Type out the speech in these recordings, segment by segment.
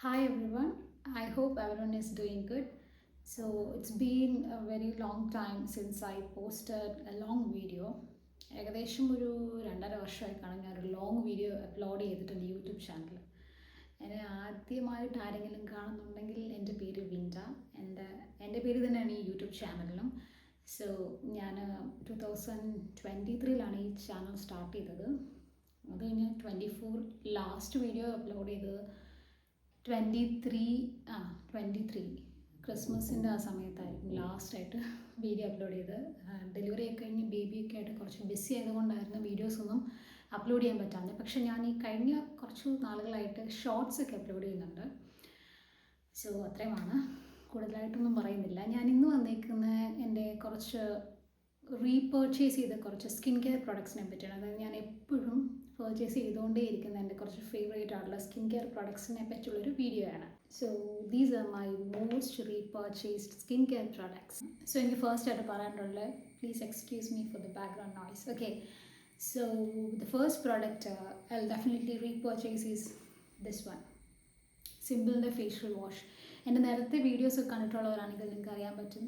Hi everyone, I hope everyone is doing good. So it's been a very long time since I posted a long video. ഏകദേശം ഒരു 2.5 വർഷമായി കാണും ഞാനൊരു long video upload ചെയ്തിട്ടുണ്ട് YouTube ചാനലിൽ. എന്നെ ആദ്യമായിട്ട് ആരെങ്കിലും കാണുന്നുണ്ടെങ്കിൽ എൻ്റെ പേര് വിൻഡ. എൻ്റെ പേര് തന്നെയാണ് ഈ യൂട്യൂബ് ചാനലിലും. സോ ഞാൻ 2023 ഈ ചാനൽ സ്റ്റാർട്ട് ചെയ്തത്. അത് കഴിഞ്ഞ് 24 ലാസ്റ്റ് വീഡിയോ അപ്ലോഡ് ചെയ്തത് 23 ക്രിസ്മസിൻ്റെ ആ സമയത്തായിരിക്കും ലാസ്റ്റായിട്ട് വീഡിയോ അപ്ലോഡ് ചെയ്ത്. ഡെലിവറി ഒക്കെ കഴിഞ്ഞ് ബേബിയൊക്കെ ആയിട്ട് കുറച്ച് ബിസി ആയതുകൊണ്ടായിരുന്നു വീഡിയോസൊന്നും അപ്ലോഡ് ചെയ്യാൻ പറ്റാഞ്ഞത്. പക്ഷെ ഞാൻ ഈ കഴിഞ്ഞ കുറച്ച് നാളുകളായിട്ട് ഷോർട്സ് ഒക്കെ അപ്ലോഡ് ചെയ്യുന്നുണ്ട്. സോ അത്രയുമാണ്, കൂടുതലായിട്ടൊന്നും പറയുന്നില്ല. ഞാൻ ഇന്ന് വന്നേക്കുന്ന എൻ്റെ കുറച്ച് റീപർച്ചേസ് ചെയ്ത കുറച്ച് സ്കിൻ കെയർ പ്രൊഡക്ട്സിനെ പറ്റിയാണ്. അതായത് ഞാൻ എപ്പോഴും പർച്ചേസ് ചെയ്തുകൊണ്ടേ ഇരിക്കുന്ന എൻ്റെ കുറച്ച് ഫേവറേറ്റ് ആയിട്ടുള്ള സ്കിൻ കെയർ പ്രൊഡക്ട്സിനെ പറ്റിയുള്ളൊരു വീഡിയോ ആണ്. So these are my most repurchased skin care products. So എനിക്ക് ഫസ്റ്റ് ആയിട്ട് പറയാനുള്ളത്, please excuse me for the background noise. Okay, so the first product I will definitely repurchase is this one, സിമ്പിളിൻ്റെ facial wash. എൻ്റെ നേരത്തെ videos കണ്ടിട്ടുള്ളവരാണെങ്കിൽ നിങ്ങൾക്ക് അറിയാൻ പറ്റും,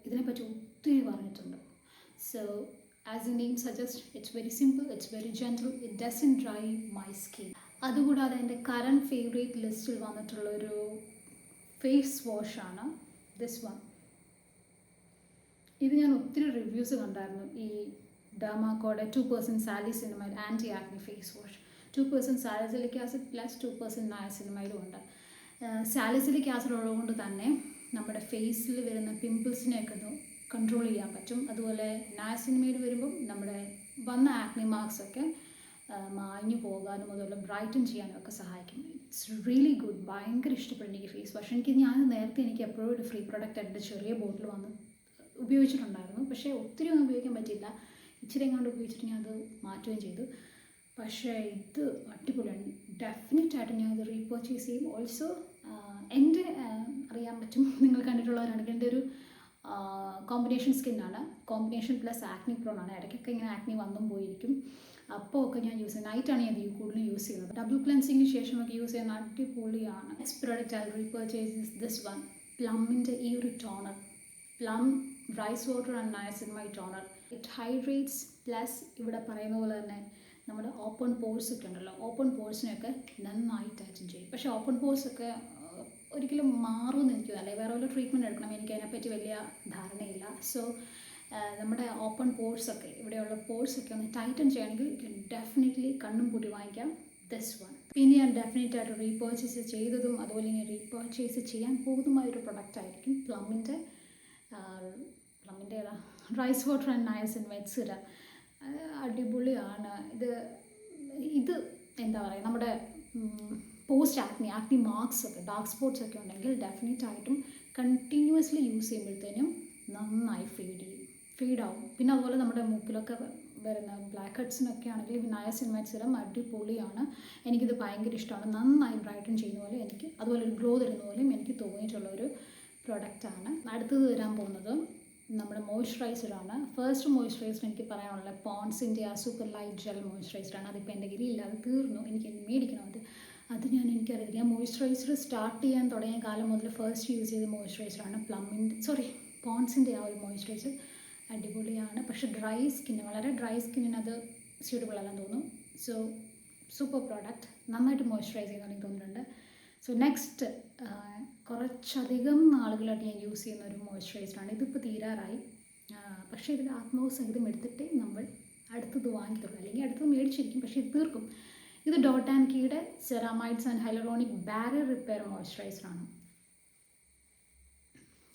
ഇതിനെപ്പറ്റി ഒത്തിരി പറഞ്ഞിട്ടുണ്ട്. So as a name suggest, it's very simple, it's very gentle, it doesn't dry my skin. അതുകൂടാതെ എൻ്റെ കറൻറ്റ് ഫേവറേറ്റ് ലിസ്റ്റിൽ വന്നിട്ടുള്ളൊരു ഫേസ് വാഷാണ് ദിസ് വൺ. ഇത് ഞാൻ ഒത്തിരി റിവ്യൂസ് കണ്ടായിരുന്നു. ഈ ഡെർമാക്കോയുടെ 2% സാലിസിനിമൈഡ് anti acne face wash. 2% salicylic acid plus 2% നയസിനിമൈഡും ഉണ്ട്. സാലിസിലിക് ആസിഡ് ഉള്ളതുകൊണ്ട് തന്നെ നമ്മുടെ ഫേസിൽ വരുന്ന പിമ്പിൾസിനെയൊക്കെ ഒന്ന് കൺട്രോൾ ചെയ്യാൻ പറ്റും. അതുപോലെ നയസിനിമൈഡ് വരുമ്പം നമ്മുടെ വന്ന ആക്നി മാർക്സൊക്കെ മാഞ്ഞു പോകാനും അതുപോലെ ബ്രൈറ്റൻ ചെയ്യാനും ഒക്കെ സഹായിക്കും. It's really good. ഭയങ്കര ഇഷ്ടപ്പെടും എനിക്ക് ഫേസ് വാഷ്. എനിക്ക് എപ്പോഴും ഒരു ഫ്രീ പ്രൊഡക്റ്റ് ആയിട്ട് ചെറിയ ബോട്ടിൽ വന്ന് ഉപയോഗിച്ചിട്ടുണ്ടായിരുന്നു. പക്ഷേ ഒത്തിരി ഒന്നും ഉപയോഗിക്കാൻ പറ്റില്ല. ഇച്ചിരി എങ്ങാണ്ട് ഉപയോഗിച്ചിട്ട് ഞാൻ അത് മാറ്റുകയും ചെയ്തു. പക്ഷേ ഇത് അടിപൊളിയാണ്. ഡെഫിനറ്റായിട്ട് ഞാനത് റീപർച്ചേസ് ചെയ്യും. ഓൾസോ എൻ്റെ അറിയാൻ പറ്റും, നിങ്ങൾ കണ്ടിട്ടുള്ളവരാണെങ്കിൽ എൻ്റെ ഒരു കോമ്പിനേഷൻ സ്കിന്നാണ്. കോമ്പിനേഷൻ പ്ലസ് ആക്നി പ്രോൺ ആണ്. ഇടയ്ക്കൊക്കെ ഇങ്ങനെ ആക്നി വന്നും പോയിരിക്കും. അപ്പോൾ ഒക്കെ ഞാൻ യൂസ് ചെയ്യുന്നത് നൈറ്റാണ് ഞാൻ കൂടുതലും യൂസ് ചെയ്യുന്നത്. ഡബിൾ ക്ലെൻസിങ്ങിന് ശേഷമൊക്കെ യൂസ് ചെയ്യുന്ന അടിപൊളിയാണ്. Next product I repurchase is this one, പ്ലമ്മിൻ്റെ ഈ ഒരു toner, Plum rice water and niacinamide toner. It hydrates plus ഇവിടെ പറയുന്ന പോലെ തന്നെ നമ്മുടെ ഓപ്പൺ പോഴ്സ് ഒക്കെ ഉണ്ടല്ലോ, ഓപ്പൺ പോഴ്സിനെയൊക്കെ നന്നായിട്ട് ടച്ച് ചെയ്യും. പക്ഷേ ഓപ്പൺ പോഴ്സൊക്കെ ഒരിക്കലും മാറുമെന്ന് എനിക്ക് അല്ലെങ്കിൽ വേറെ വല്ല ട്രീറ്റ്മെൻറ്റ് എടുക്കണം, എനിക്ക് അതിനെപ്പറ്റി വലിയ ധാരണയില്ല. സോ നമ്മുടെ ഓപ്പൺ പോഴ്സൊക്കെ, ഇവിടെയുള്ള പോഴ്സൊക്കെ ഒന്ന് ടൈറ്റൻ ചെയ്യണമെങ്കിൽ ഡെഫിനറ്റ്ലി കണ്ണും കൂടി വാങ്ങിക്കാം ദിസ് വൺ. പിന്നെ ഞാൻ ഡെഫിനറ്റായിട്ട് റീപർച്ചേസ് ചെയ്തതും അതുപോലെ ഇനി റീപർച്ചേസ് ചെയ്യാൻ പോകുന്നതുമായൊരു പ്രൊഡക്റ്റായിരിക്കും പ്ലമ്മിൻ്റെ ഏതാ റൈസ് വാട്ടർ ആൻഡ് നയസിനിമൈഡ് സിറം. അടിപൊളിയാണ് ഇത് എന്താ പറയുക, നമ്മുടെ പോസ്റ്റ് ആക്നി മാർക്സ് ഒക്കെ ഡാർക്ക് സ്പോട്ട്സ് ഒക്കെ ഉണ്ടെങ്കിൽ ഡെഫിനറ്റായിട്ടും കണ്ടിന്യൂസ്ലി യൂസ് ചെയ്യുമ്പോഴത്തേനും നന്നായി ഫീഡാവും. പിന്നെ അതുപോലെ നമ്മുടെ മൂക്കിലൊക്കെ വരുന്ന ബ്ലാക്ക് ഹെഡ്സിനൊക്കെ ആണെങ്കിൽ നയസിനിമൈഡ് സിറം അടിപൊളിയാണ്. എനിക്കിത് ഭയങ്കര ഇഷ്ടമാണ്. നന്നായി ബ്രൈറ്റൻ ചെയ്യുന്ന പോലെ എനിക്ക്, അതുപോലെ ഒരു ഗ്ലോ തരുന്ന പോലെയും എനിക്ക് തോന്നിയിട്ടുള്ളൊരു പ്രൊഡക്റ്റാണ്. അടുത്തത് വരാൻ പോകുന്നത് നമ്മുടെ മോയ്സ്ചറൈസറാണ്. ഫസ്റ്റ് മോയ്സ്ചറൈസർ എനിക്ക് പറയാനുള്ളത് പോൺസിൻ്റെ ആ സൂപ്പർ ലൈറ്റ് ജെൽ മോയ്സ്ചറൈസറാണ്. അതിപ്പോൾ എൻ്റെ കയ്യിലില്ല, അത് തീർന്നു. എനിക്ക് മേടിക്കണം. അത് എനിക്കറിയില്ല. ഞാൻ മോയ്സ്ചറൈസർ സ്റ്റാർട്ട് ചെയ്യാൻ തുടങ്ങിയ കാലം മുതൽ ഫസ്റ്റ് യൂസ് ചെയ്ത മോയ്സ്ചറൈസറാണ് പോൺസിൻ്റെ ആ ഒരു മോയ്സ്ചറൈസർ. അടിപൊളിയാണ്. പക്ഷേ വളരെ ഡ്രൈ സ്കിന്നിന് അത് സ്യൂട്ടബിൾ അല്ലെന്ന് തോന്നുന്നു. സോ സൂപ്പർ പ്രോഡക്റ്റ്, നന്നായിട്ട് മോയ്സ്ചറൈസ് ചെയ്യുന്ന എനിക്ക് തോന്നുന്നുണ്ട്. സോ നെക്സ്റ്റ് കുറച്ചധികം നാളുകളായിട്ട് ഞാൻ യൂസ് ചെയ്യുന്ന ഒരു മോയ്സ്ചറൈസറാണ്. ഇതിപ്പോൾ തീരാറായി. പക്ഷേ ഇതിൽ ആത്മസഹിതം എടുത്തിട്ടേ നമ്മൾ അടുത്തത് വാങ്ങിക്കുള്ളൂ, അല്ലെങ്കിൽ അടുത്തത് മേടിച്ചിരിക്കും, പക്ഷേ ഇത് തീർക്കും. ഇത് ഡോട്ട് ആൻഡ് കീയുടെ ceramides and hyaluronic barrier repair മോയ്സ്ചറൈസറാണ്.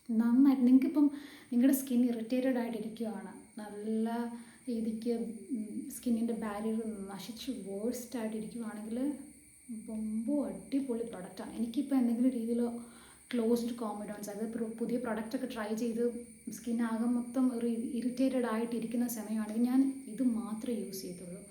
നന്നായിട്ട് നിങ്ങൾക്കിപ്പം നിങ്ങളുടെ സ്കിൻ ഇറിറ്റേറ്റഡ് ആയിട്ടിരിക്കുകയാണ്, നല്ല രീതിക്ക് സ്കിന്നിൻ്റെ ബാരിയർ നശിച്ച് വേഴ്സ്റ്റായിട്ടിരിക്കുകയാണെങ്കിൽ അടിപൊളി പ്രൊഡക്റ്റാണ്. എനിക്കിപ്പോൾ എന്തെങ്കിലും രീതിയിൽ ക്ലോസ്ഡ് കോമിഡോൺസ്, അതായത് പുതിയ പ്രൊഡക്റ്റൊക്കെ ട്രൈ ചെയ്ത് സ്കിന്നാകെ മൊത്തം ഒരു ഇറിറ്റേറ്റഡ് ആയിട്ടിരിക്കുന്ന സമയമാണെങ്കിൽ ഞാൻ ഇത് മാത്രമേ യൂസ് ചെയ്തുള്ളൂ.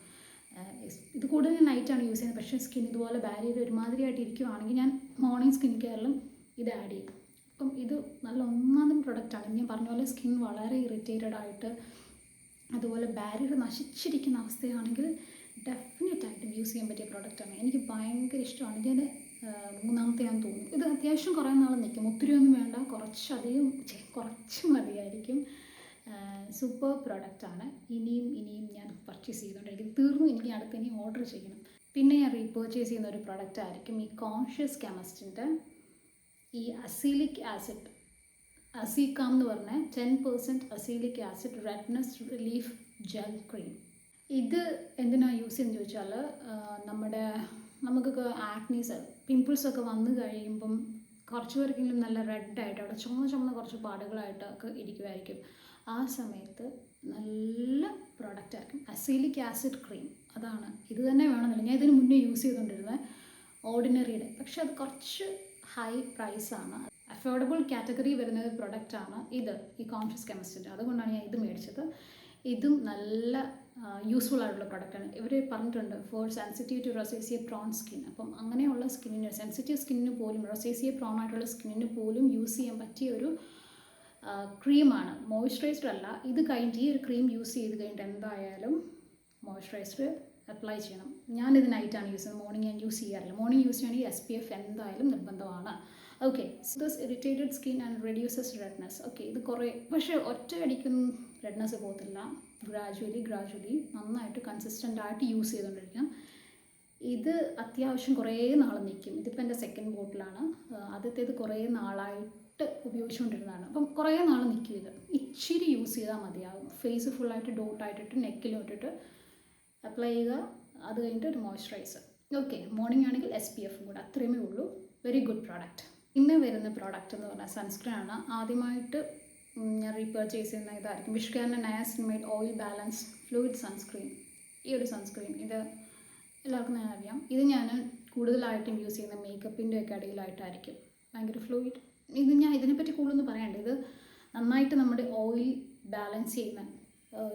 ഇത് കൂടുതൽ നൈറ്റാണ് യൂസ് ചെയ്യുന്നത്. പക്ഷേ സ്കിൻ ഇതുപോലെ ബാരിയർ ഒരുമാതിരിയായിട്ട് ഇരിക്കുകയാണെങ്കിൽ ഞാൻ മോർണിംഗ് സ്കിൻ കെയറിലും ഇത് ആഡ് ചെയ്യും. അപ്പം ഇത് നല്ല ഒന്നാമത് പ്രൊഡക്റ്റാണ്. ഞാൻ പറഞ്ഞ പോലെ സ്കിൻ വളരെ ഇറിറ്റേറ്റഡ് ആയിട്ട് അതുപോലെ ബാരിയർ നശിച്ചിരിക്കുന്ന അവസ്ഥയാണെങ്കിൽ ഡെഫിനറ്റായിട്ടും യൂസ് ചെയ്യാൻ പറ്റിയ പ്രൊഡക്റ്റാണ്. എനിക്ക് ഭയങ്കര ഇഷ്ടമാണ്. ഞാൻ മൂന്നാമത്തെയാണെന്ന് തോന്നുന്നു. ഇത് അത്യാവശ്യം കുറേ നാൾ നിൽക്കും, ഒത്തിരിയൊന്നും വേണ്ട, കുറച്ച് മതിയായിരിക്കും. സൂപ്പർ പ്രോഡക്റ്റാണ്. ഇനിയും ഞാൻ പർച്ചേസ് ചെയ്തുകൊണ്ടിരിക്കും. തീർന്നു, എനിക്ക് അടുത്ത് ഇനി ഓർഡർ ചെയ്യണം. പിന്നെ ഞാൻ റീപർച്ചേസ് ചെയ്യുന്ന ഒരു പ്രോഡക്റ്റ് ആയിരിക്കും ഈ കോൺഷ്യസ് കെമിസ്റ്റിൻ്റെ ഈ അസീലിക് ആസിഡ്, അസീകാം എന്ന് പറഞ്ഞ 10% azelaic acid redness relief gel cream. ഇത് എന്തിനാണ് യൂസ് ചെയ്യുന്നത് ചോദിച്ചാൽ, നമുക്കൊക്കെ ആക്നീസ് പിമ്പിൾസൊക്കെ വന്നു കഴിയുമ്പം കുറച്ച് പേർക്കെങ്കിലും നല്ല റെഡായിട്ട് അവിടെ ചുമന്ന കുറച്ച് പാടുകളായിട്ടൊക്കെ ഇരിക്കുമായിരിക്കും. ആ സമയത്ത് നല്ല പ്രോഡക്റ്റായിരിക്കും അസീലിക് ആസിഡ് ക്രീം. അതാണ്, ഇത് തന്നെ വേണമെന്നില്ല. ഞാൻ ഇതിന് മുന്നേ യൂസ് ചെയ്തുകൊണ്ടിരുന്നത് ഓർഡിനറിയുടെ, പക്ഷെ അത് കുറച്ച് ഹൈ പ്രൈസാണ്. അഫോർഡബിൾ കാറ്റഗറി വരുന്ന പ്രൊഡക്റ്റാണ് ഇത്, ഈ കോൺഷ്യസ് കെമിസ്റ്റിൻ്റെ. അതുകൊണ്ടാണ് ഞാൻ ഇത് മേടിച്ചത്. ഇതും നല്ല യൂസ്ഫുൾ ആയിട്ടുള്ള പ്രൊഡക്റ്റാണ്. ഇവർ പറഞ്ഞിട്ടുണ്ട് for sensitive to rosacea prone skin. അപ്പം അങ്ങനെയുള്ള സ്കിന്നിന്, സെൻസിറ്റീവ് സ്കിന്നിന് പോലും, റൊസേസിയ പ്രോൺ ആയിട്ടുള്ള സ്കിന്നിന് പോലും യൂസ് ചെയ്യാൻ പറ്റിയ ഒരു ക്രീമാണ്. മോയ്സ്ചറൈസർ അല്ല. ഇത് കഴിഞ്ഞിട്ട് ഈ ഒരു ക്രീം യൂസ് ചെയ്ത് കഴിഞ്ഞിട്ട് എന്തായാലും മോയ്സ്ചറൈസർ അപ്ലൈ ചെയ്യണം. ഞാനിത് നൈറ്റാണ് യൂസ് ചെയ്യുന്നത്, മോർണിംഗ് ഞാൻ യൂസ് ചെയ്യാറില്ല. മോർണിംഗ് യൂസ് ചെയ്യണമെങ്കിൽ SPF എന്തായാലും നിർബന്ധമാണ്. Okay, this irritated skin and reduces redness. Okay, ഇത് കുറേ, പക്ഷേ ഒറ്റയടിക്കും റെഡ്നെസ് പോകത്തില്ല. ഗ്രാജുവലി നന്നായിട്ട് കൺസിസ്റ്റൻ്റ് ആയിട്ട് യൂസ് ചെയ്തുകൊണ്ടിരിക്കാം. ഇത് അത്യാവശ്യം കുറേ നാൾ നിൽക്കും. ഇതിപ്പോൾ എൻ്റെ സെക്കൻഡ് ബോട്ടിലാണ്. ആദ്യത്തേത് കുറേ നാളായിട്ട് ഉപയോഗിച്ചുകൊണ്ടിരുന്നതാണ്. അപ്പം കുറേ നാൾ നിൽക്കും. ഇത് ഇച്ചിരി യൂസ് ചെയ്താൽ മതിയാകും. ഫേസ് ഫുള്ളായിട്ട് ഡോട്ടായിട്ടിട്ട് നെക്കിലും ഇട്ടിട്ട് അപ്ലൈ ചെയ്യുക. അത് കഴിഞ്ഞിട്ട് ഒരു മോയ്സ്ചറൈസർ. ഓക്കെ, മോർണിംഗ് ആണെങ്കിൽ SPF കൂടെ, അത്രയുമേ ഉള്ളൂ. Very good product. ഇന്ന് വരുന്ന പ്രോഡക്റ്റ് എന്ന് പറഞ്ഞാൽ സൺസ്ക്രീൻ ആണ്. ആദ്യമായിട്ട് ഞാൻ റീപർച്ചേസ് ചെയ്യുന്ന ഇതായിരിക്കും വിഷ്കാൻ്റെ niacinamide oil balance fluid sunscreen. ഈ ഒരു സൺസ്ക്രീൻ ഇത് എല്ലാവർക്കും ഞാൻ അറിയാം. ഇത് ഞാൻ കൂടുതലായിട്ടും യൂസ് ചെയ്യുന്ന മേക്കപ്പിൻ്റെ ഒക്കെ ഇടയിലായിട്ടായിരിക്കും. ഭയങ്കര ഫ്ലൂയിഡ്. ഞാൻ ഇതിനെപ്പറ്റി കൂടുതലൊന്നും പറയണ്ട. ഇത് നന്നായിട്ട് നമ്മുടെ ഓയിൽ ബാലൻസ് ചെയ്യുന്ന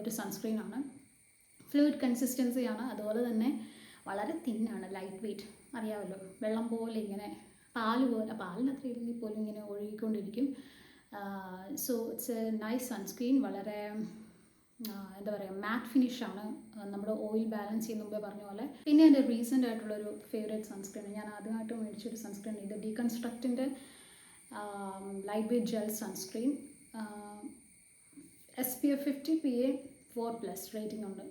ഒരു സൺസ്ക്രീനാണ്. ഫ്ലൂയിഡ് കൺസിസ്റ്റൻസിയാണ്. അതുപോലെ തന്നെ വളരെ തിന്നാണ്, ലൈറ്റ് വെയ്റ്റ്. അറിയാമല്ലോ, വെള്ളം പോലെ ഇങ്ങനെ പാലിനത്ര ഇല്ലെങ്കിൽ പോലും ഇങ്ങനെ ഒഴുകിക്കൊണ്ടിരിക്കും. So it's a nice sunscreen. വളരെ എന്താ പറയുക, മാറ്റ് ഫിനിഷാണ്. നമ്മുടെ ഓയിൽ ബാലൻസ് ചെയ്യുന്ന മുമ്പേ പറഞ്ഞ പോലെ. പിന്നെ എൻ്റെ റീസെൻ്റ് ആയിട്ടുള്ളൊരു ഫേവറേറ്റ് സൺസ്ക്രീൻ, ഞാൻ ആദ്യമായിട്ട് മേടിച്ചൊരു സൺസ്ക്രീൻ, ഇത് ഡീകൺസ്ട്രക്റ്റിൻ്റെ lightweight gel sunscreen. SPF 50 PA 4+ rating ഉണ്ട്.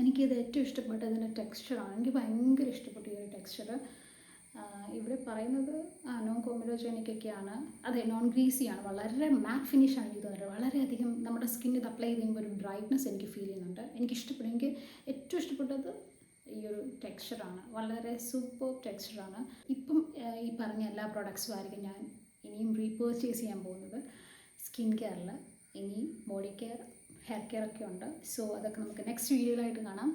എനിക്കിത് ഏറ്റവും ഇഷ്ടപ്പെട്ട ഇതിൻ്റെ ടെക്സ്ചറാണ്. എനിക്ക് ഭയങ്കര ഇഷ്ടപ്പെട്ടു ഈ ഒരു ടെക്സ്ചർ. ഇവിടെ പറയുന്നത് നോൺ കോമിഡോജനിക്കൊക്കെയാണ്. അതെ, നോൺ ഗ്രീസിയാണ്. വളരെ മാറ്റ് ഫിനിഷാണ് എനിക്ക് തോന്നുന്നത്. വളരെയധികം നമ്മുടെ സ്കിന്നിൽ അപ്ലൈ ചെയ്ത് കഴിയുമ്പോൾ ഒരു ബ്രൈറ്റ്നസ് എനിക്ക് ഫീൽ ചെയ്യുന്നുണ്ട്. എനിക്കിഷ്ടപ്പെടും. എനിക്ക് ഏറ്റവും ഇഷ്ടപ്പെട്ടത് ഈ ഒരു ടെക്സ്ചറാണ്. വളരെ സൂപ്പർ ടെക്സ്ചറാണ്. ഇപ്പം ഈ പറഞ്ഞ എല്ലാ പ്രോഡക്ട്സും ആയിരിക്കും ഞാൻ ഇനിയും റീപർച്ചേസ് ചെയ്യാൻ പോകുന്നത്. സ്കിൻ കെയറിൽ ഇനി ബോഡി കെയർ, ഹെയർ കെയർ ഒക്കെ ഉണ്ട്. സോ അതൊക്കെ നമുക്ക് നെക്സ്റ്റ് വീഡിയോയിലായിട്ട് കാണാം.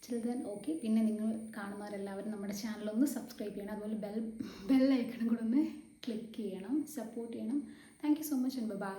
ചിൽ ദെൻ ഓക്കെ. പിന്നെ നിങ്ങൾ കാണുന്നവരെല്ലാവരും നമ്മുടെ ചാനലൊന്ന് സബ്സ്ക്രൈബ് ചെയ്യണം. അതുപോലെ ബെൽ ഐക്കണും കൂടെ ഒന്ന് ക്ലിക്ക് ചെയ്യണം, സപ്പോർട്ട് ചെയ്യണം. Thank you so much and by.